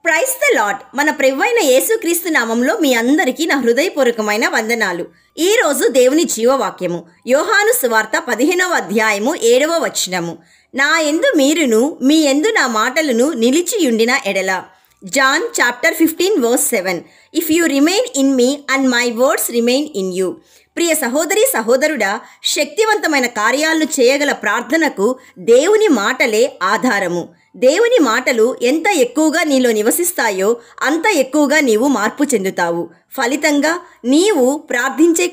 Praise the lord. మన ప్రభువైన యేసుక్రీస్తు నామంలో మీ అందరికీ నా హృదయపూర్వకమైన వందనాలు. ఈరోజు దేవుని జీవవాక్యము యోహాను సువార్త 15వ అధ్యాయము 7వ వచనము. నా యందు మీరును మీ యందు నా మాటలను నిలిచియుండిన ఎడల. John chapter 15 verse 7. If you remain in me and my words remain in you. ప్రియ సహోదరి సహోదరుడా, శక్తివంతమైన కార్యాలను చేయగల ప్రార్థనకు దేవుని మాటలే ఆధారము. దేవుని మాటలు ఎంత ఎక్కువగా నీలో నివసిస్తాయో అంత ఎక్కువగా నీవు మార్పు చెందుతావు. ఫలితంగా నీవు ప్రార్థించే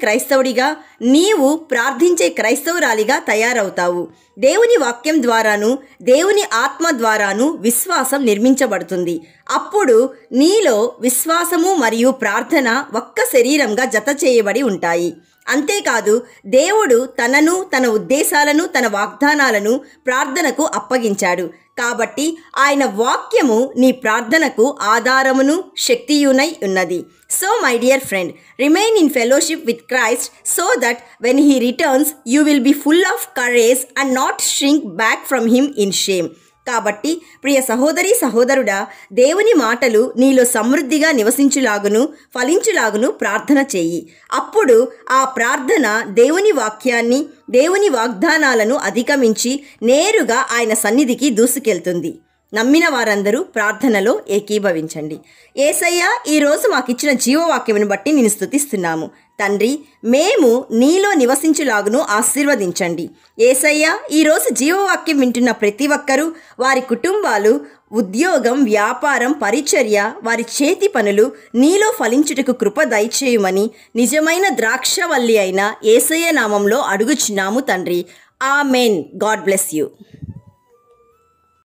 క్రైస్తవురాలిగా తయారవుతావు. దేవుని వాక్యం ద్వారాను దేవుని ఆత్మ ద్వారాను విశ్వాసం నిర్మించబడుతుంది. అప్పుడు నీలో విశ్వాసము మరియు ప్రార్థన ఒక్క శరీరంగా జత చేయబడి ఉంటాయి. అంతేకాదు, దేవుడు తనను, తన ఉద్దేశాలను, తన వాగ్దానాలను ప్రార్థనకు అప్పగించాడు. కాబట్టి ఆయన వాక్యము నీ ప్రార్థనకు ఆధారమును శక్తియునై ఉన్నది. So my dear friend, remain in fellowship with Christ so that when he returns you will be full of courage and not shrink back from him in shame. కాబట్టి ప్రియ సహోదరి సహోదరుడా, దేవుని మాటలు నీలో సమృద్ధిగా నివసించులాగును ఫలించులాగును ప్రార్థన చేయి. అప్పుడు ఆ ప్రార్థన దేవుని వాక్యాన్ని, దేవుని వాగ్దానాలను అధిగమించి నేరుగా ఆయన సన్నిధికి దూసుకెళ్తుంది. నమ్మిన వారందరూ ప్రార్థనలో ఏకీభవించండి. యేసయ్య, ఈరోజు మాకిచ్చిన జీవవాక్యమును బట్టి నేను స్తుతిస్తున్నాము. తండ్రి, మేము నీలో నివసించులాగును ఆశీర్వదించండి. యేసయ్య, ఈరోజు జీవవాక్యం వింటున్న ప్రతి ఒక్కరూ, వారి కుటుంబాలు, ఉద్యోగం, వ్యాపారం, పరిచర్య, వారి చేతి పనులు నీలో ఫలించుటకు కృప దయచేయమని నిజమైన ద్రాక్షవల్లి అయిన యేసయ్య నామంలో అడుగుచున్నాము తండ్రి. ఆమెన్. God bless you.